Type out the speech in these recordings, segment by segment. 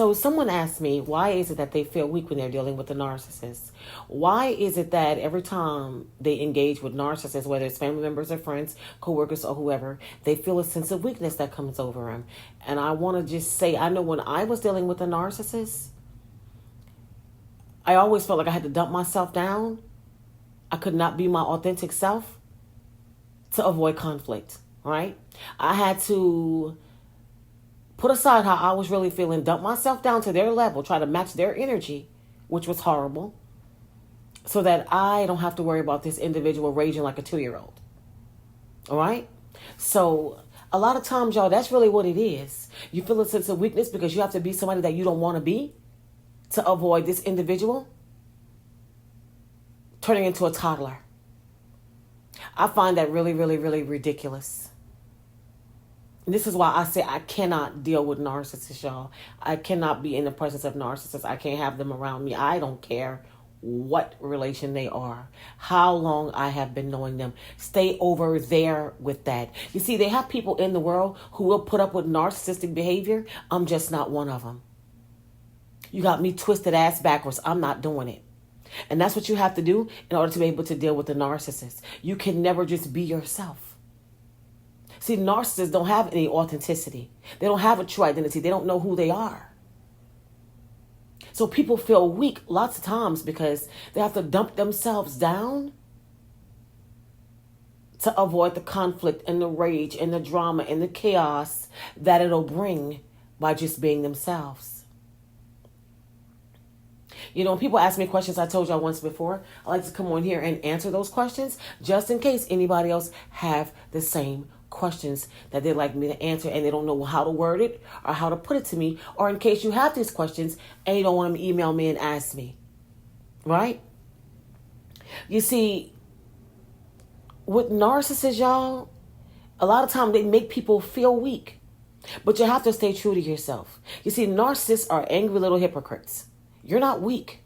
So someone asked me, why is it that they feel weak when they're dealing with a narcissist? Why is it that every time they engage with narcissists, whether it's family members or friends, coworkers or whoever, they feel a sense of weakness that comes over them? And I want to just say, I know when I was dealing with a narcissist, I always felt like I had to dump myself down. I could not be my authentic self to avoid conflict, right? I had to put aside how I was really feeling, dump myself down to their level, try to match their energy, which was horrible, so that I don't have to worry about this individual raging like a 2-year-old. All right? So a lot of times, y'all, that's really what it is. You feel a sense of weakness because you have to be somebody that you don't want to be to avoid this individual turning into a toddler. I find that really, really, really ridiculous. And this is why I say I cannot deal with narcissists, y'all. I cannot be in the presence of narcissists. I can't have them around me. I don't care what relation they are, how long I have been knowing them. Stay over there with that. You see, they have people in the world who will put up with narcissistic behavior. I'm just not one of them. You got me twisted ass backwards. I'm not doing it. And that's what you have to do in order to be able to deal with the narcissist. You can never just be yourself. See, narcissists don't have any authenticity. They don't have a true identity. They don't know who they are. So people feel weak lots of times because they have to dump themselves down to avoid the conflict and the rage and the drama and the chaos that it'll bring by just being themselves. You know, when people ask me questions, I told y'all once before, I like to come on here and answer those questions just in case anybody else have the same questions that they'd like me to answer and they don't know how to word it or how to put it to me, or in case you have these questions and you don't want them to email me and ask me, right? You see, with narcissists, y'all, a lot of times they make people feel weak, but you have to stay true to yourself. You see, narcissists are angry little hypocrites. You're not weak.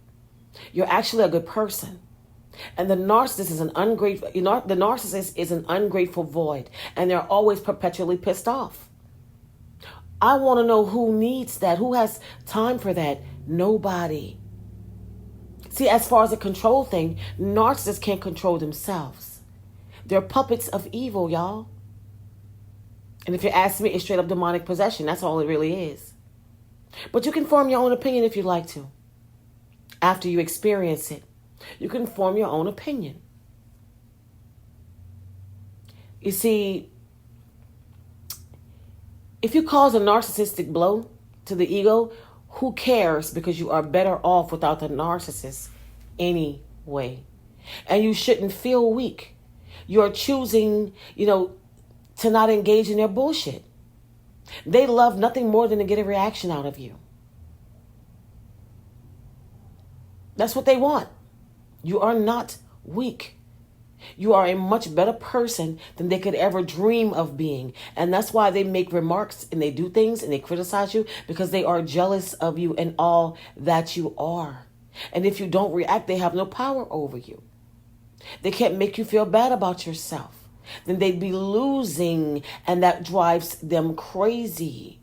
You're actually a good person. And the narcissist is an ungrateful, the narcissist is an ungrateful void, and they're always perpetually pissed off. I want to know who needs that, who has time for that. Nobody. See, as far as a control thing, narcissists can't control themselves. They're puppets of evil, y'all. And if you ask me, it's straight up demonic possession. That's all it really is. But you can form your own opinion if you'd like to. After you experience it, you can form your own opinion. You see, if you cause a narcissistic blow to the ego, who cares? Because you are better off without the narcissist anyway. And you shouldn't feel weak. You're choosing, to not engage in their bullshit. They love nothing more than to get a reaction out of you. That's what they want. You are not weak. You are a much better person than they could ever dream of being. And that's why they make remarks and they do things and they criticize you, because they are jealous of you and all that you are. And if you don't react, they have no power over you. They can't make you feel bad about yourself. Then they'd be losing, and that drives them crazy.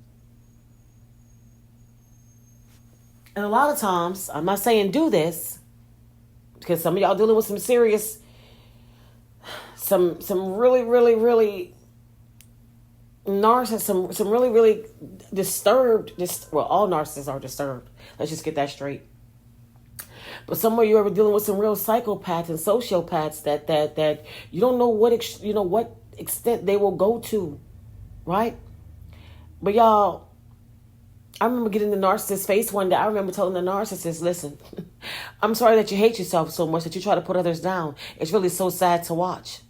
And a lot of times, I'm not saying do this, because some of y'all dealing with some serious, some really, really, really narcissists, some really, really disturbed, well, all narcissists are disturbed. Let's just get that straight. But some of you are dealing with some real psychopaths and sociopaths that you don't know what extent they will go to, right? But y'all, I remember getting the narcissist's face one day. I remember telling the narcissist, listen, I'm sorry that you hate yourself so much that you try to put others down. It's really so sad to watch.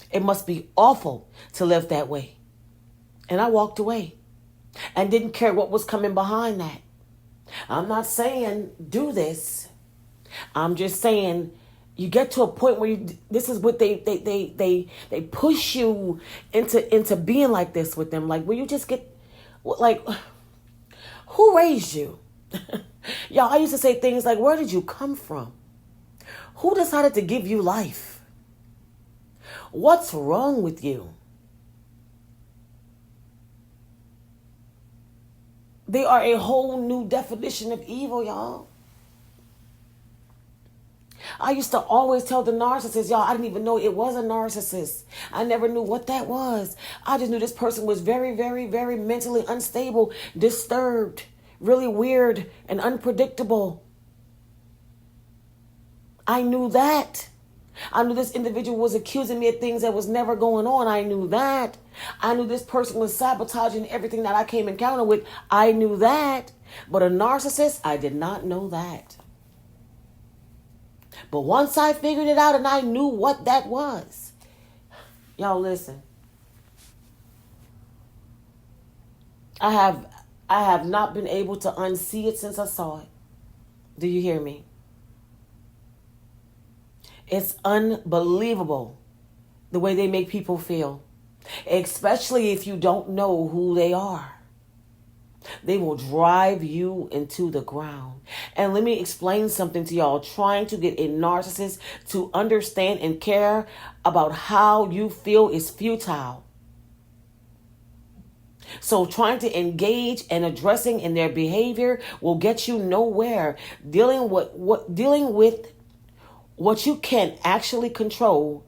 It must be awful to live that way. And I walked away and didn't care what was coming behind that. I'm not saying do this. I'm just saying you get to a point where this is what they push you into being like this with them. Like, will you just get, like, who raised you? Y'all, I used to say things like, where did you come from? Who decided to give you life? What's wrong with you? They are a whole new definition of evil, y'all. I used to always tell the narcissist, y'all, I didn't even know it was a narcissist. I never knew what that was. I just knew this person was very, very, very mentally unstable, disturbed, really weird and unpredictable. I knew that. I knew this individual was accusing me of things that was never going on. I knew that. I knew this person was sabotaging everything that I came encounter with. I knew that. But a narcissist, I did not know that. But once I figured it out and I knew what that was, y'all listen. I have not been able to unsee it since I saw it. Do you hear me? It's unbelievable the way they make people feel, especially if you don't know who they are. They will drive you into the ground. And let me explain something to y'all. Trying to get a narcissist to understand and care about how you feel is futile. So trying to engage and addressing in their behavior will get you nowhere. Dealing with what you can actually control,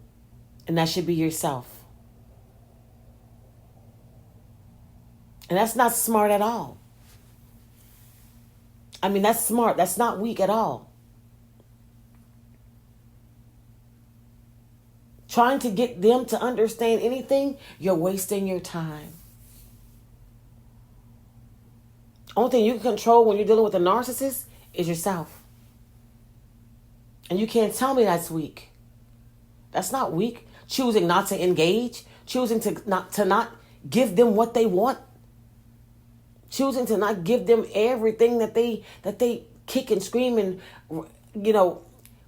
and that should be yourself. And that's not smart at all. I mean, that's smart. That's not weak at all. Trying to get them to understand anything, you're wasting your time. Only thing you can control when you're dealing with a narcissist is yourself. And you can't tell me that's weak. That's not weak. Choosing not to engage, choosing to not give them what they want, choosing to not give them everything that they kick and scream and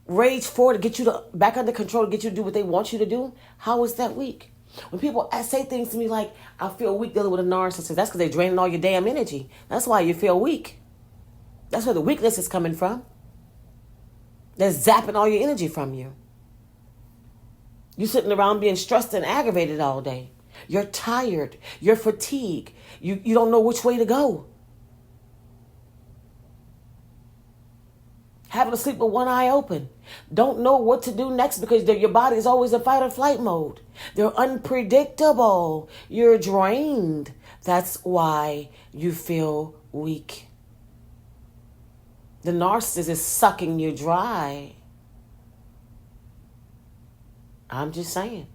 rage for to get you back under control, to get you to do what they want you to do. How is that weak? When people say things to me like, I feel weak dealing with a narcissist, that's because they're draining all your damn energy. That's why you feel weak. That's where the weakness is coming from. They're zapping all your energy from you. You're sitting around being stressed and aggravated all day. You're tired. You're fatigued. You don't know which way to go. Having to sleep with one eye open. Don't know what to do next because your body is always in fight or flight mode. They're unpredictable. You're drained. That's why you feel weak. The narcissist is sucking you dry. I'm just saying.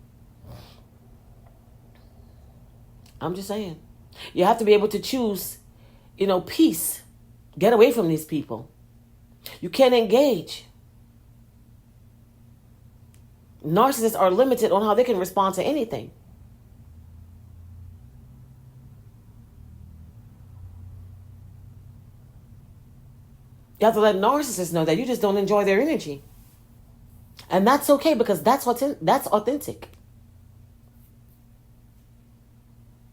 You have to be able to choose, peace. Get away from these people. You can't engage. Narcissists are limited on how they can respond to anything. You have to let narcissists know that you just don't enjoy their energy. And that's okay because that's authentic.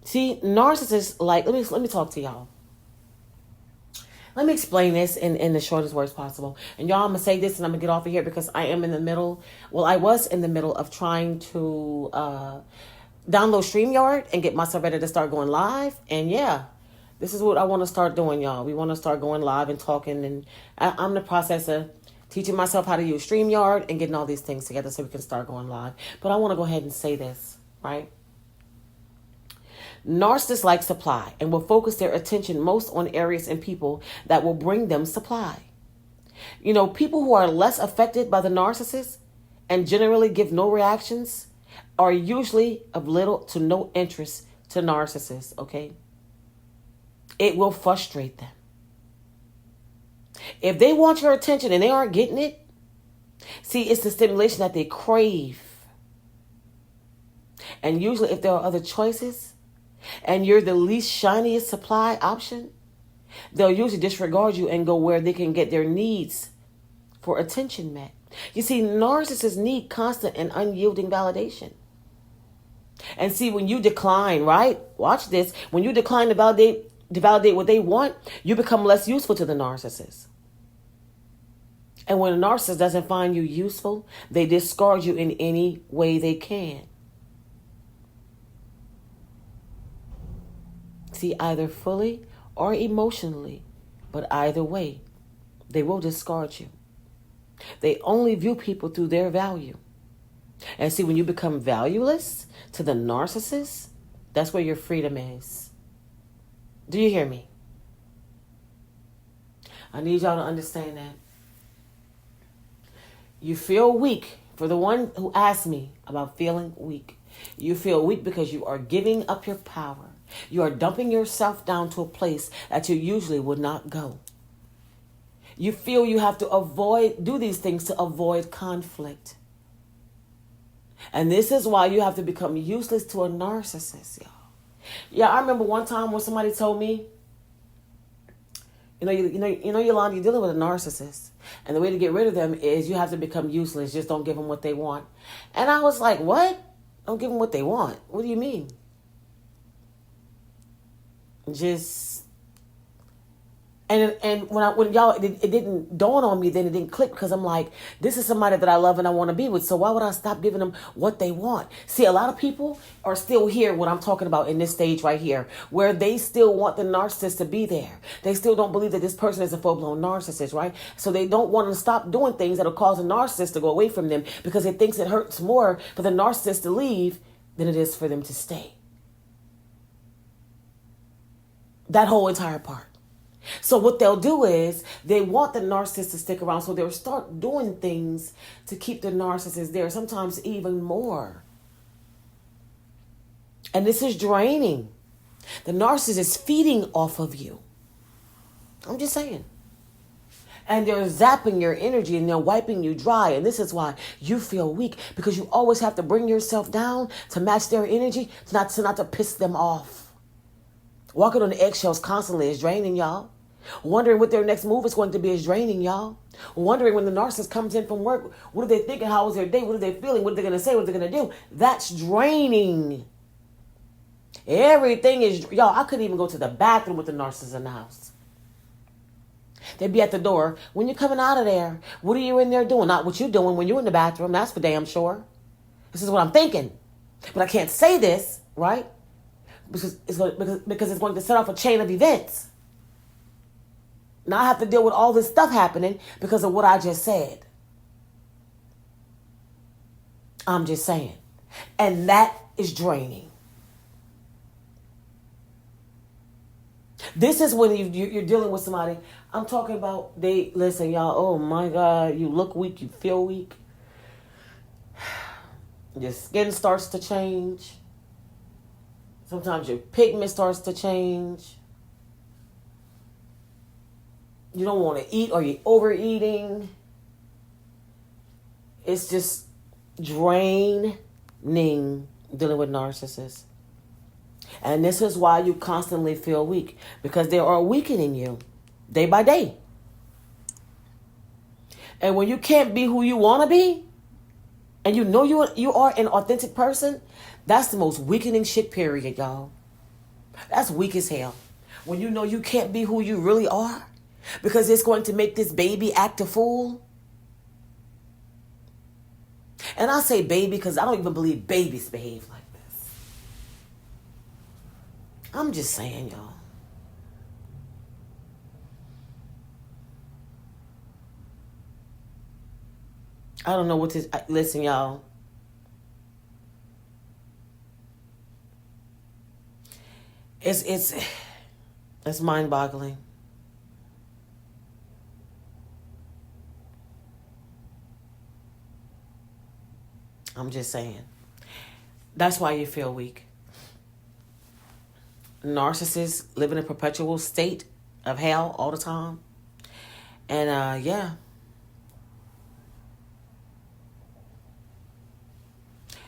See, narcissists let me talk to y'all. Let me explain this in the shortest words possible. And y'all, I'm going to say this and I'm going to get off of here because I was in the middle of trying to download StreamYard and get myself ready to start going live. And yeah, this is what I want to start doing, y'all. We want to start going live and talking. And I'm in the process of teaching myself how to use StreamYard and getting all these things together so we can start going live. But I want to go ahead and say this, right? Narcissists like supply and will focus their attention most on areas and people that will bring them supply. People who are less affected by the narcissist and generally give no reactions are usually of little to no interest to narcissists, okay? It will frustrate them. If they want your attention and they aren't getting it, see, it's the stimulation that they crave. And usually if there are other choices, and you're the least shiniest supply option, they'll usually disregard you and go where they can get their needs for attention met. You see, narcissists need constant and unyielding validation. And see, when you decline, right? Watch this. When you decline to validate what they want, you become less useful to the narcissist. And when a narcissist doesn't find you useful, they discard you in any way they can. See, either fully or emotionally. But either way, they will discard you. They only view people through their value. And see, when you become valueless to the narcissist, that's where your freedom is. Do you hear me? I need y'all to understand that. You feel weak. For the one who asked me about feeling weak, you feel weak because you are giving up your power. You are dumping yourself down to a place that you usually would not go. You feel you have to do these things to avoid conflict. And this is why you have to become useless to a narcissist, y'all. Yeah, I remember one time when somebody told me, Yolanda, you're dealing with a narcissist. And the way to get rid of them is you have to become useless. Just don't give them what they want. And I was like, what? Don't give them what they want? What do you mean? And when y'all, it didn't dawn on me, then it didn't click, because I'm like, this is somebody that I love and I want to be with. So why would I stop giving them what they want? See, a lot of people are still here, what I'm talking about in this stage right here, where they still want the narcissist to be there. They still don't believe that this person is a full-blown narcissist, right? So they don't want to stop doing things that'll cause a narcissist to go away from them, because it thinks it hurts more for the narcissist to leave than it is for them to stay. That whole entire part. So what they'll do is they want the narcissist to stick around. So they'll start doing things to keep the narcissist there, sometimes even more. And this is draining. The narcissist is feeding off of you. I'm just saying. And they're zapping your energy and they're wiping you dry. And this is why you feel weak, because you always have to bring yourself down to match their energy, not to piss them off. Walking on the eggshells constantly is draining, y'all. Wondering what their next move is going to be is draining, y'all. Wondering when the narcissist comes in from work, what are they thinking? How was their day? What are they feeling? What are they going to say? What are they going to do? That's draining. Everything is, y'all, I couldn't even go to the bathroom with the narcissist in the house. They'd be at the door. When you're coming out of there, what are you in there doing? Not what you're doing when you're in the bathroom. That's for damn sure. This is what I'm thinking. But I can't say this, right? Because it's going to set off a chain of events. Now I have to deal with all this stuff happening because of what I just said. I'm just saying. And that is draining. This is when you're dealing with somebody. I'm talking about, listen, y'all, oh my God, you look weak, you feel weak. Your skin starts to change. Sometimes your pigment starts to change. You don't want to eat, or you're overeating. It's just draining dealing with narcissists. And this is why you constantly feel weak, because they are weakening you day by day. And when you can't be who you want to be, and you know you are an authentic person, that's the most weakening shit, period, y'all. That's weak as hell. When you know you can't be who you really are, because it's going to make this baby act a fool. And I say baby because I don't even believe babies behave like this. I'm just saying, y'all. I don't know what to... Listen, y'all. It's mind-boggling. I'm just saying. That's why you feel weak. Narcissists live in a perpetual state of hell all the time. And yeah.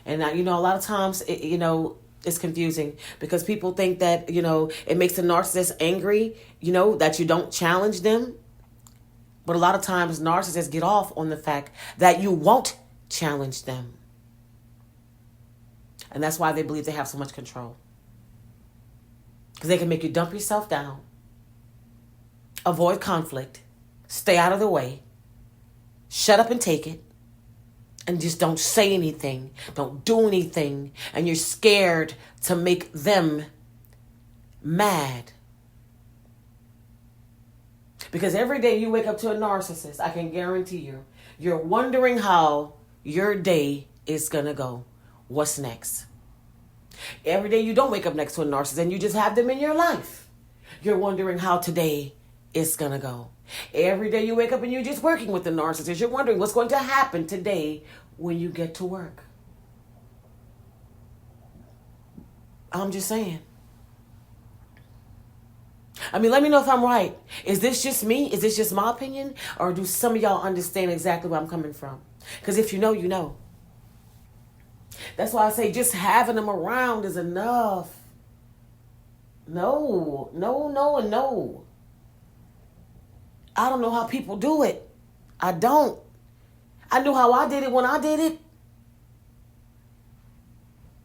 And a lot of times, it's confusing, because people think that, it makes the narcissist angry, that you don't challenge them. But a lot of times narcissists get off on the fact that you won't challenge them. And that's why they believe they have so much control. Because they can make you dump yourself down, avoid conflict, stay out of the way, shut up and take it, and just don't say anything, don't do anything, and you're scared to make them mad. Because every day you wake up to a narcissist, I can guarantee you, you're wondering how your day is going to go. What's next? Every day you don't wake up next to a narcissist and you just have them in your life, you're wondering how today is going to go. Every day you wake up and you're just working with the narcissist, you're wondering what's going to happen today when you get to work. I'm just saying. I mean, let me know if I'm right. Is this just me? Is this just my opinion? Or do some of y'all understand exactly where I'm coming from? Because if you know, you know. That's why I say just having them around is enough. No, and no. I don't know how people do it. I don't. I knew how I did it when I did it.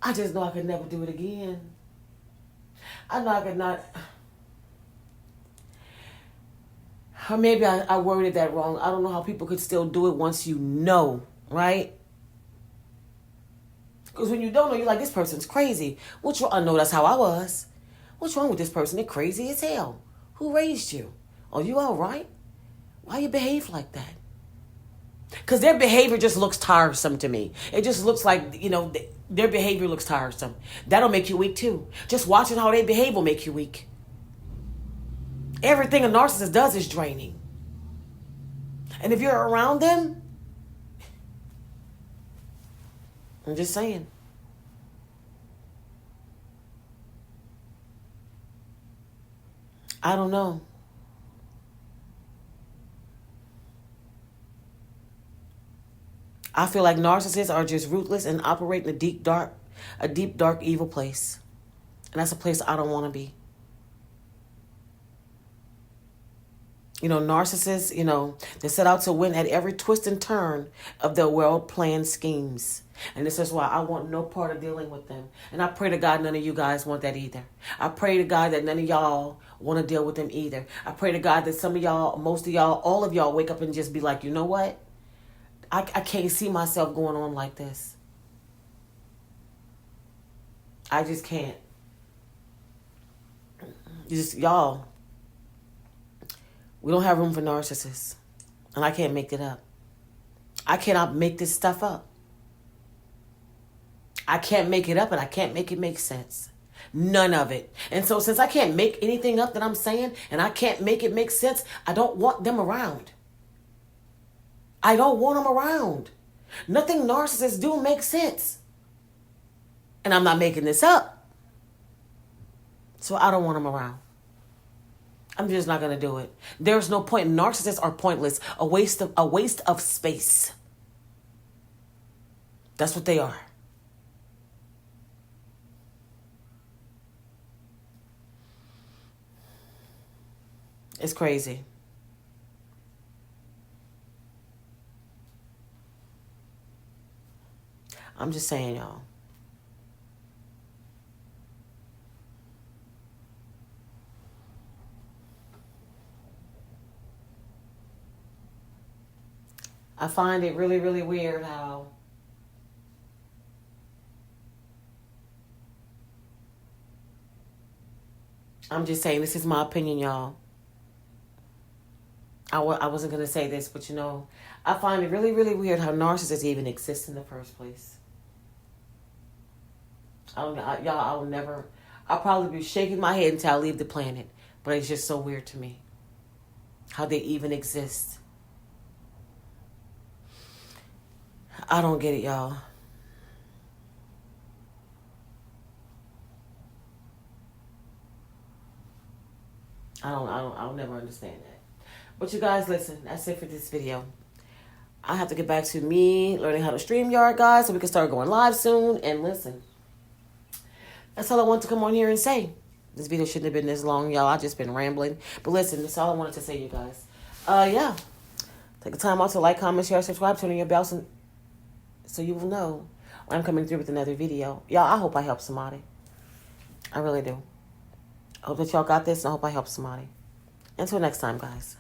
I just know I could never do it again. I know I could not. Or maybe I worded that wrong. I don't know how people could still do it once you know, right? Because when you don't know, you're like, this person's crazy. What's wrong? I know that's how I was. What's wrong with this person? They're crazy as hell. Who raised you? Are you all right? Why you behave like that? Because their behavior just looks tiresome to me. It just looks like, their behavior looks tiresome. That'll make you weak too. Just watching how they behave will make you weak. Everything a narcissist does is draining. And if you're around them, I'm just saying. I don't know. I feel like narcissists are just ruthless and operate in a deep, dark, evil place. And that's a place I don't want to be. Narcissists, they set out to win at every twist and turn of their well-planned schemes. And this is why I want no part of dealing with them. And I pray to God none of you guys want that either. I pray to God that none of y'all want to deal with them either. I pray to God that some of y'all, most of y'all, all of y'all wake up and just be like, you know what? I can't see myself going on like this. I just can't. Y'all. We don't have room for narcissists. And I can't make it up. I cannot make this stuff up. I can't make it up and I can't make it make sense. None of it. And so since I can't make anything up that I'm saying and I can't make it make sense, I don't want them around. I don't want them around. Nothing narcissists do makes sense. And I'm not making this up. So I don't want them around. I'm just not going to do it. There's no point. Narcissists are pointless. A waste of space. That's what they are. It's crazy. I'm just saying, y'all. I find it really, really weird how I'm just saying, this is my opinion, y'all. I wasn't going to say this, but I find it really, really weird how narcissists even exist in the first place. I'll probably be shaking my head until I leave the planet, but it's just so weird to me how they even exist. I don't get it, y'all. I'll never understand that. But you guys, listen, that's it for this video. I have to get back to me learning how to StreamYard, guys, so we can start going live soon. And listen, that's all I want to come on here and say. This video shouldn't have been this long, y'all. I've just been rambling. But listen, that's all I wanted to say, you guys. Yeah. Take the time out to like, comment, share, subscribe, turn on your bells, so you will know when I'm coming through with another video. Y'all, I hope I help somebody. I really do. I hope that y'all got this, and I hope I help somebody. Until next time, guys.